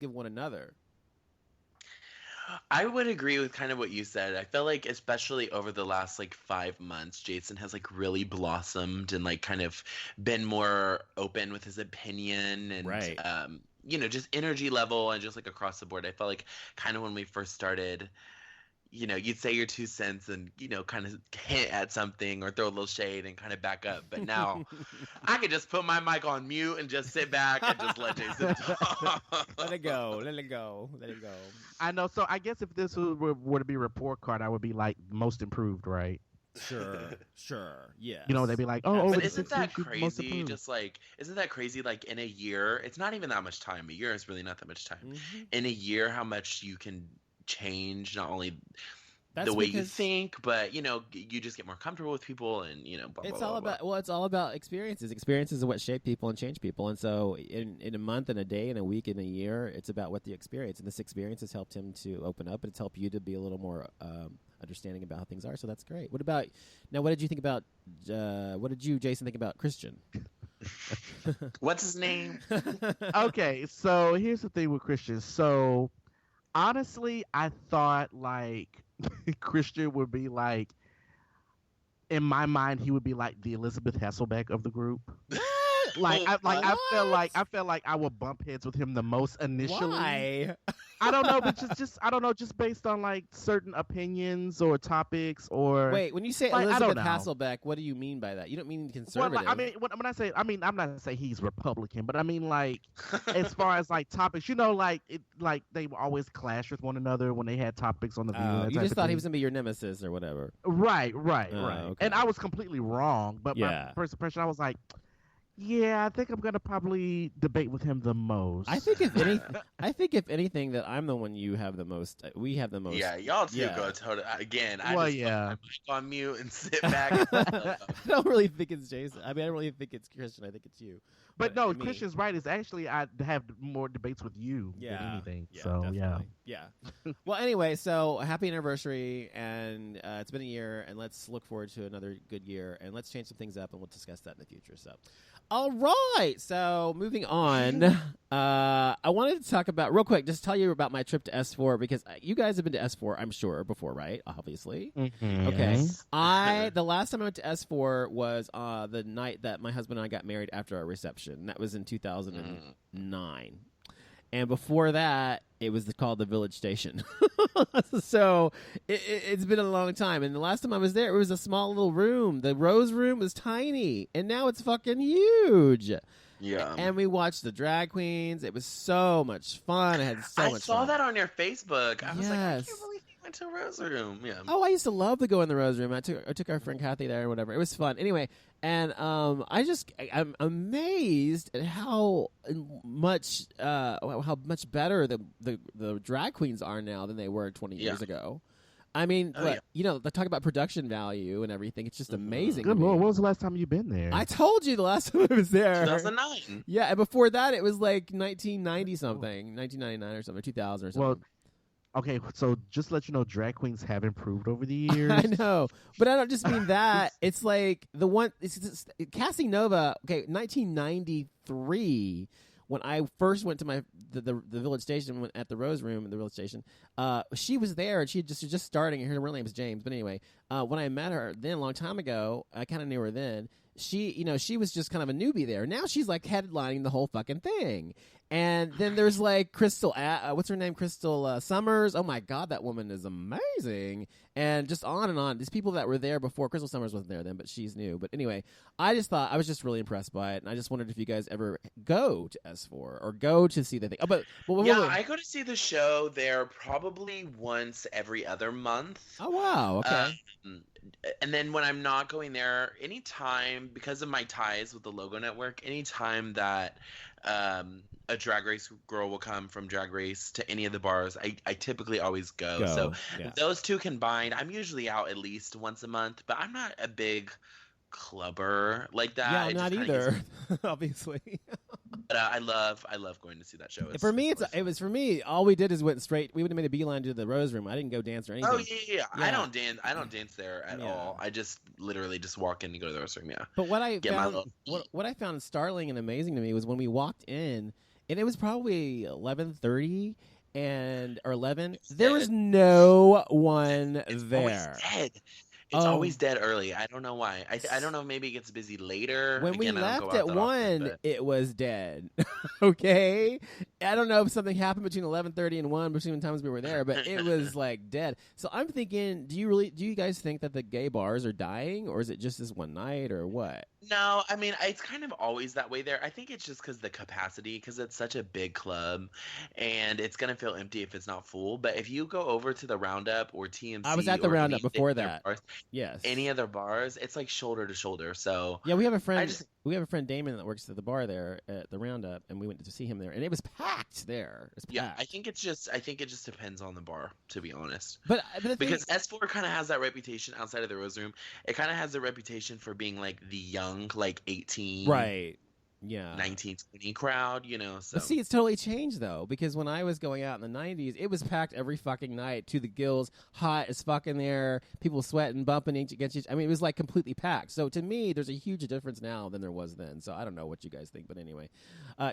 give one another. I would agree with kind of what you said. I feel like especially over the last like 5 months, Jason has like really blossomed and like kind of been more open with his opinion and Right. just energy level and just like across the board. I felt like kind of when we first started, you'd say your 2 cents and, kind of hint at something or throw a little shade and kind of back up. But now I could just put my mic on mute and just sit back and just let Jason talk. Let it go. Let it go. Let it go. I know. So I guess if this were to be a report card, I would be like most improved, right? Sure. Sure. Yes. They'd be like, oh, over But the 6 weeks, you most crazy? improved. Just like, isn't that crazy? Like in a year, it's not even that much time. A year is really not that much time. Mm-hmm. In a year, how much you can change not only That's the way you because think, but you just get more comfortable with people and blah blah it's blah all blah. about it's all about experiences. Experiences are what shape people and change people. And so in a month and a day and a week and a year, it's about what the experience. And this experience has helped him to open up, and it's helped you to be a little more understanding about how things are. So that's great. What about now? What did you think about? What did you, Jason, think about Christian? What's his name? Okay, so here's the thing with Christian. So honestly, I thought like Christian would be like, in my mind, he would be like the Elizabeth Hasselbeck of the group. Like I felt like I would bump heads with him the most initially. Why? I don't know, but just I don't know, just based on like certain opinions or topics or Wait, when you say like, I don't Elizabeth know. Hasselbeck, what do you mean by that? You don't mean Well, conservative. like, I mean, when I say, I'm not saying he's Republican, but I mean like, as far as like topics, like like they would always clash with one another when they had topics on the View. And that You type just of thought he thing. was gonna be your nemesis or whatever. Right. Okay. And I was completely wrong, but Yeah. my first impression, I was like, yeah, I think I'm gonna probably debate with him the most. I think if anything, that I'm the one you have the most. We have the most. Yeah, y'all two Yeah. go totally again. I Well, just yeah. put my mic on mute and sit back. I don't really think it's Jason. I mean, I don't really think it's Christian. I think it's you. But no, me. Christian's right. It's actually I have more debates with you than anything. So definitely. Yeah. Well, anyway, so happy anniversary, and it's been a year, and let's look forward to another good year, and let's change some things up, and we'll discuss that in the future. So, all right. So moving on, I wanted to talk about real quick. Just tell you about my trip to S4 because you guys have been to S4, I'm sure, before, right? Obviously. Mhm. Okay. The last time I went to S4 was the night that my husband and I got married after our reception. That was in 2009. And before that, it was called the Village Station. So it's been a long time. And the last time I was there, it was a small little room. The Rose Room was tiny. And now it's fucking huge. Yeah. And we watched the drag queens. It was so much fun. I had so much fun. I saw that on your Facebook. I was like, I Yes. can't believe you went to Rose Room. Yeah. Oh, I used to love to go in the Rose Room. I took our friend Kathy there or whatever. It was fun. Anyway, and I'm amazed at how much better the drag queens are now than they were 20 years ago. I mean, they talk about production value and everything. It's just amazing. Good Lord, when was the last time you've been there? I told you the last time I was there. 2009. Yeah, and before that it was like 1990 something, 1999 or something, 2000 or something. Well, okay, so just to let you know, drag queens have improved over the years. I know, but I don't just mean that. It's like Cassie Nova. Okay, 1993. When I first went to the Village Station, went at the Rose Room in the Village Station, she was there and she was just starting. Her real name is James, but anyway, when I met her then a long time ago, I kind of knew her then. She was just kind of a newbie there. Now she's like headlining the whole fucking thing. And then there's like Crystal, what's her name? Crystal Summers. Oh my God, that woman is amazing. And just on and on. These people that were there before, Crystal Summers wasn't there then, but she's new. But anyway, I was just really impressed by it. And I just wondered if you guys ever go to S4 or go to see the thing. Oh, but I go to see the show there probably once every other month. Oh, wow. Okay. And then when I'm not going there, anytime, because of my ties with the Logo Network, anytime that a Drag Race girl will come from Drag Race to any of the bars, I typically always go. So those two combined, I'm usually out at least once a month, but I'm not a big clubber like that. Yeah, not either, obviously. But I love going to see that show. For me, it was for me. All we did is went straight. We would have made a beeline to the Rose Room. I didn't go dance or anything. Oh yeah. I don't dance there at all. I just literally just walk in and go to the Rose Room. Yeah. But what I found startling and amazing to me was when we walked in. and it was probably 11:30 or 11. It's There dead. was no one It's there. always dead. It's Oh. always dead early. I don't know why. I don't know. Maybe it gets busy later. When we Again, I don't left go out at that 1, often, but... it was dead. Okay? I don't know if something happened between 11:30 and 1 between the times we were there, but it was like dead. So I'm thinking, do you guys think that the gay bars are dying, or is it just this one night, or what? No, I mean, it's kind of always that way there. I think it's just because the capacity, because it's such a big club, and it's going to feel empty if it's not full. But if you go over to the Roundup or TMC, I was at the or Roundup any before other that. bars, Yes. any other bars, it's like shoulder to shoulder. So Yeah, we have a friend. just- We have a friend Damon that works at the bar there at the Roundup, and we went to see him there, and it was packed there. It was packed. yeah, I think it just depends on the bar, to be honest. But the thing, Because S4 kind of has that reputation outside of the Rose Room. It kind of has the reputation for being like the young, like 18, right? Yeah. 19, 20 crowd, So But see, it's totally changed though, because when I was going out in the '90s, it was packed every fucking night to the gills, hot as fuck in there, people sweating, bumping against each. I mean, it was like completely packed. So to me, there's a huge difference now than there was then. So I don't know what you guys think, but anyway,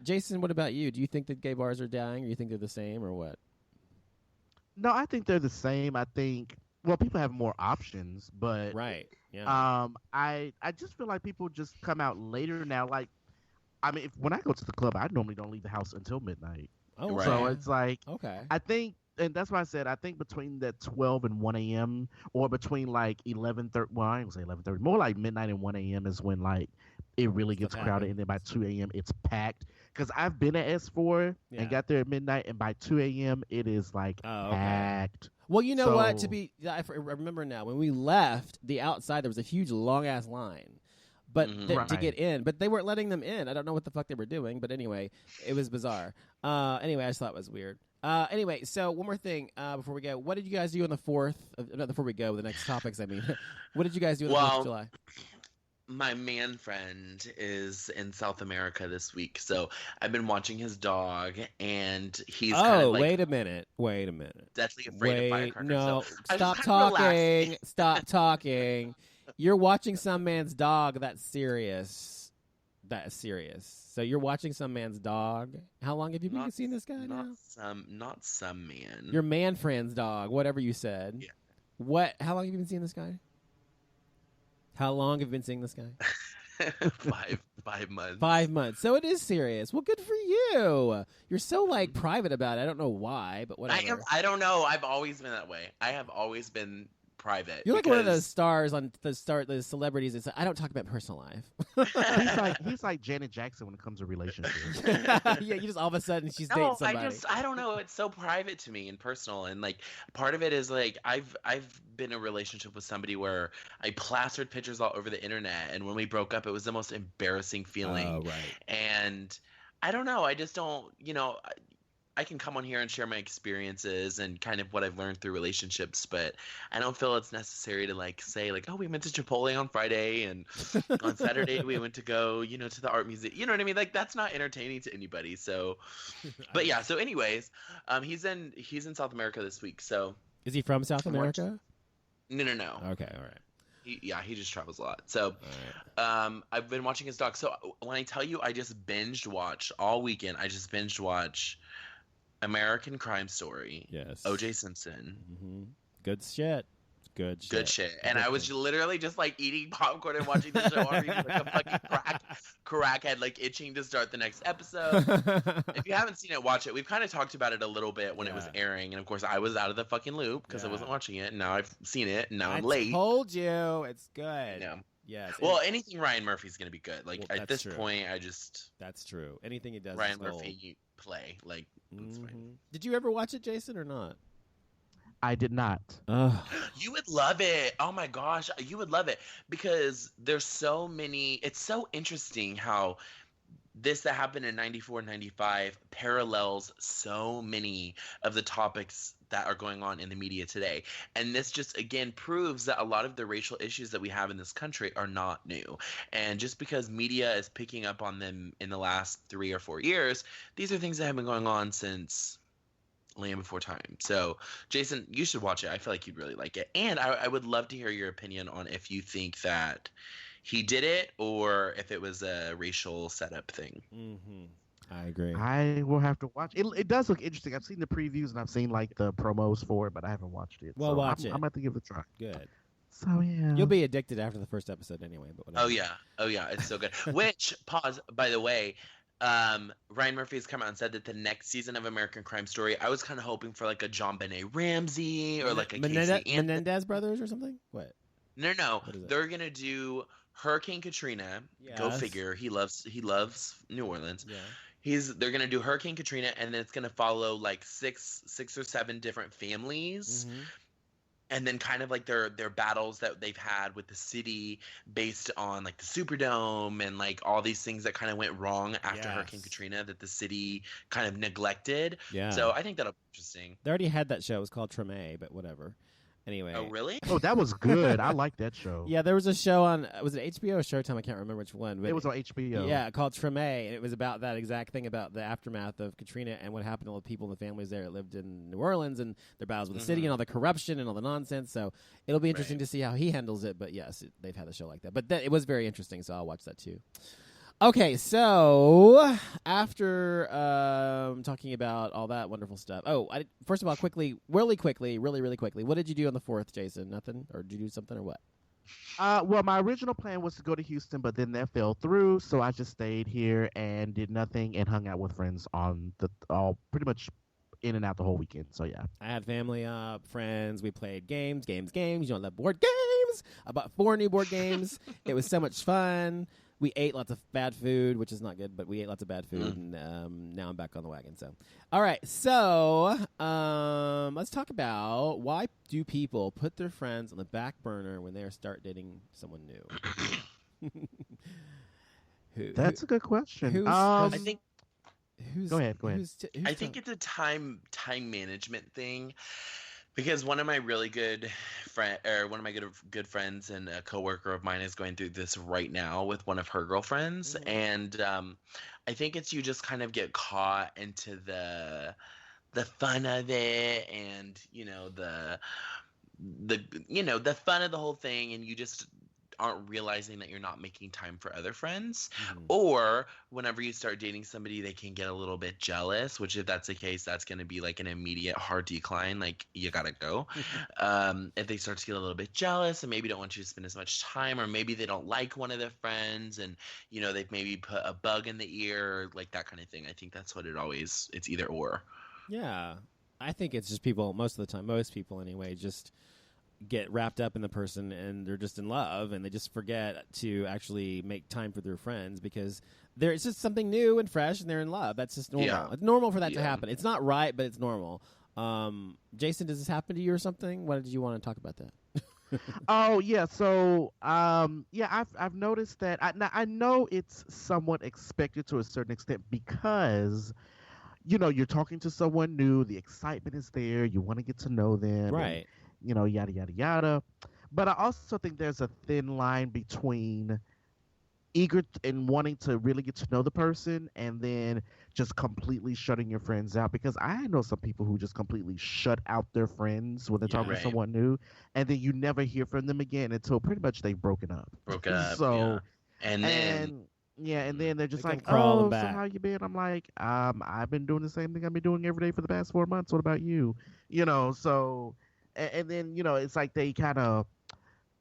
Jason, what about you? Do you think that gay bars are dying, or you think they're the same, or what? No, I think they're the same. I think people have more options, but Right. Yeah. I just feel like people just come out later now. Like, I mean, when I go to the club, I normally don't leave the house until midnight. Oh, Right. So okay. it's like, Okay. I think, and that's why I said, I think between that 12 and 1 a.m. or between like 11:30, well, I ain't gonna say 11:30, more like midnight and 1 a.m. is when like it really gets Stuff crowded, happens. and then by 2 a.m. it's packed. Because I've been at S4 Yeah. and got there at midnight, and by 2 a.m. it is like Oh, okay. packed. Well, you know what? So- I remember now when we left the outside, there was a huge long ass line, but Mhm. to Right. get in, but they weren't letting them in. I don't know what the fuck they were doing, but anyway, it was bizarre. Anyway, I just thought it was weird. Anyway, so one more thing before we go. What did you guys do on the 4th? Not before we go, the next topics. I mean, what did you guys do on the 4th of July? My man friend is in South America this week, so I've been watching his dog, and he's kind Oh, of like wait a minute. deathly afraid of firecrackers. No, so I was stop just kinda relaxing. talking. Stop talking. You're watching some man's dog. That's serious. That is serious. So you're watching some man's dog. How long have you been seeing this guy now? Not some man. Your man friend's dog, whatever you said. Yeah. What? How long have you been seeing this guy? How long have you been seeing this guy? 5 months. 5 months. So it is serious. Well, good for you. You're so like private about it. I don't know why, but whatever. I don't know. I've always been that way. I have always been private. You're like one of because- those stars on the celebrities that say, I don't talk about personal life. He's like Janet Jackson when it comes to relationships. Yeah, you just all of a sudden she's dating No, somebody. I don't know. It's so private to me and personal, and like part of it is like I've been in a relationship with somebody where I plastered pictures all over the internet, and when we broke up, it was the most embarrassing feeling. Oh, right. And I don't know. I just don't. I can come on here and share my experiences and kind of what I've learned through relationships, but I don't feel it's necessary to like say like, oh, we went to Chipotle on Friday and on Saturday we went to go, to the art museum. You know what I mean? Like that's not entertaining to anybody. So, but yeah. So, anyways, he's in South America this week. So Is he from South America? no. Okay, all right. He just travels a lot. So, All right. I've been watching his doc. So when I tell you, I just binge watch all weekend. I just binge watch American Crime Story. Yes. O.J. Simpson. Mm-hmm. Good shit. Good shit. And I was literally just like eating popcorn and watching the show already like a fucking crackhead, like itching to start the next episode. If you haven't seen it, watch it. We've kind of talked about it a little bit when it was airing, and of course I was out of the fucking loop because I wasn't watching it. And now I've seen it, and now I'm late. I told you it's good. Yeah. Yes. Well, anything Ryan Murphy's gonna be good. Like Well, at this that's true. point, that's true. Anything he does, Ryan is gold. Murphy play like. That's fine. Mhm. Did you ever watch it, Jason, or not? I did not. You would love it. Oh my gosh, you would love it because there's so many. It's so interesting how this that happened in 94, 95 parallels so many of the topics that are going on in the media today. And this just again proves that a lot of the racial issues that we have in this country are not new. And just because media is picking up on them in the last 3 or 4 years, these are things that have been going on since Land Before Time. So, Jason, you should watch it. I feel like you'd really like it. And I would love to hear your opinion on if you think that he did it or if it was a racial setup thing. Mm-hmm. I agree. I will have to watch it. It does look interesting. I've seen the previews and I've seen like the promos for it, but I haven't watched it. Well, so watch I'm it. gonna have to give it a try. Good. So yeah, You'll be addicted after the first episode anyway. But whatever. Oh yeah, it's so good. Which pause, by the way, Ryan Murphy has come out and said that the next season of American Crime Story, I was kind of hoping for like a John Benet Ramsey or like a Casey Anthony. Menendez brothers or something. What? No, they're gonna do Hurricane Katrina. Yes. Go figure. He loves New Orleans. Yeah. They're gonna do Hurricane Katrina, and then it's gonna follow like six or seven different families, and then kind of like their battles that they've had with the city based on like the Superdome and like all these things that kind of went wrong after Hurricane Katrina that the city kind of neglected. Yeah. So I think that'll be interesting. They already had that show. It was called Treme, but whatever. Anyway. Oh, really? Oh, that was good. I like that show. Yeah, there was a show on, was it HBO or Showtime? I can't remember which one. But it was on HBO. Yeah, called Treme, and it was about that exact thing, about the aftermath of Katrina and what happened to all the people and the families there that lived in New Orleans and their battles with the city and all the corruption and all the nonsense. So it'll be interesting to see how he handles it. But yes, they've had a show like that. But it was very interesting, so I'll watch that too. Okay, so after talking about all that wonderful stuff. Oh, first of all, really quickly, what did you do on the 4th, Jason? Nothing? Or did you do something or what? Well, my original plan was to go to Houston, but then that fell through, so I just stayed here and did nothing and hung out with friends on pretty much in and out the whole weekend. So yeah, I had family up, friends. We played games. You know, I love board games. I bought 4 new board games. It was so much fun. We ate lots of bad food, which is not good, but we ate lots of bad food, and now I'm back on the wagon. So, all right. So, let's talk about why do people put their friends on the back burner when they start dating someone new? That's a good question. I think. Go ahead. I think it's a time management thing. Because one of my really good good friends and a coworker of mine is going through this right now with one of her girlfriends, and I think it's you just kind of get caught into the fun of it, and the fun of the whole thing, and you just aren't realizing that you're not making time for other friends. Or whenever you start dating somebody, they can get a little bit jealous, which if that's the case, that's going to be like an immediate hard decline. Like, you gotta go. If they start to get a little bit jealous and maybe don't want you to spend as much time, or maybe they don't like one of their friends and they've maybe put a bug in the ear, like that kind of thing. I think that's what it's either or. Yeah, I think it's just people, most of the time, most people anyway, just get wrapped up in the person and they're just in love and they just forget to actually make time for their friends because it's just something new and fresh and they're in love. That's just normal. Yeah. It's normal for that to happen. It's not right, but it's normal. Jason, does this happen to you or something? Why did you want to talk about that? Oh yeah, so I've noticed that. I know it's somewhat expected to a certain extent because you're talking to someone new, the excitement is there, you want to get to know them, right? And, yada yada yada. But I also think there's a thin line between eager and wanting to really get to know the person and then just completely shutting your friends out, because I know some people who just completely shut out their friends when they're talking to someone new, and then you never hear from them again until pretty much they've broken up. So and then they're just like, oh, so how you been? I'm like, I've been doing the same thing I've been doing every day for the past 4 months. What about you? So and then it's like they kind of,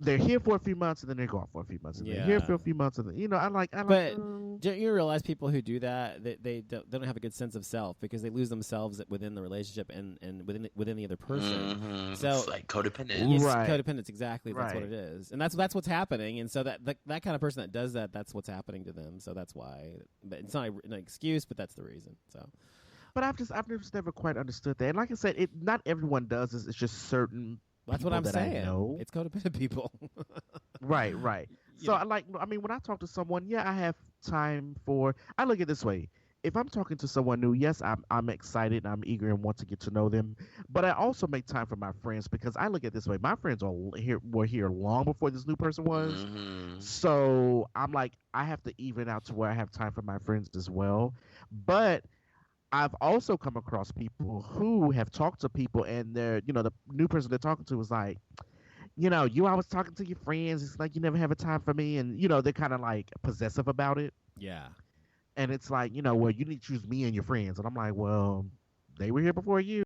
they're here for a few months and then they're gone for a few months and they're here for a few months and then, I like. But don't you realize people who do that, they don't have a good sense of self because they lose themselves within the relationship and within the other person. So it's like codependence. Right. Codependence, exactly. That's what it is, and that's what's happening. And so that kind of person that does that's what's happening to them. So that's why. But it's not an excuse, but that's the reason. So. But I've just never quite understood that. And like I said, not everyone does this. It's just certain. That's what I'm saying. It's codependent people. Right. So when I talk to someone, I have time for. I look at it this way: if I'm talking to someone new, yes, I'm excited, and I'm eager and want to get to know them. But I also make time for my friends because I look at it this way: my friends were here long before this new person was. So I'm like, I have to even out to where I have time for my friends as well. But I've also come across people who have talked to people and they're, the new person they're talking to is like, you always talking to your friends. It's like you never have a time for me. And, they're kind of like possessive about it. Yeah. And it's like, well, you need to choose me and your friends. And I'm like, well, they were here before you.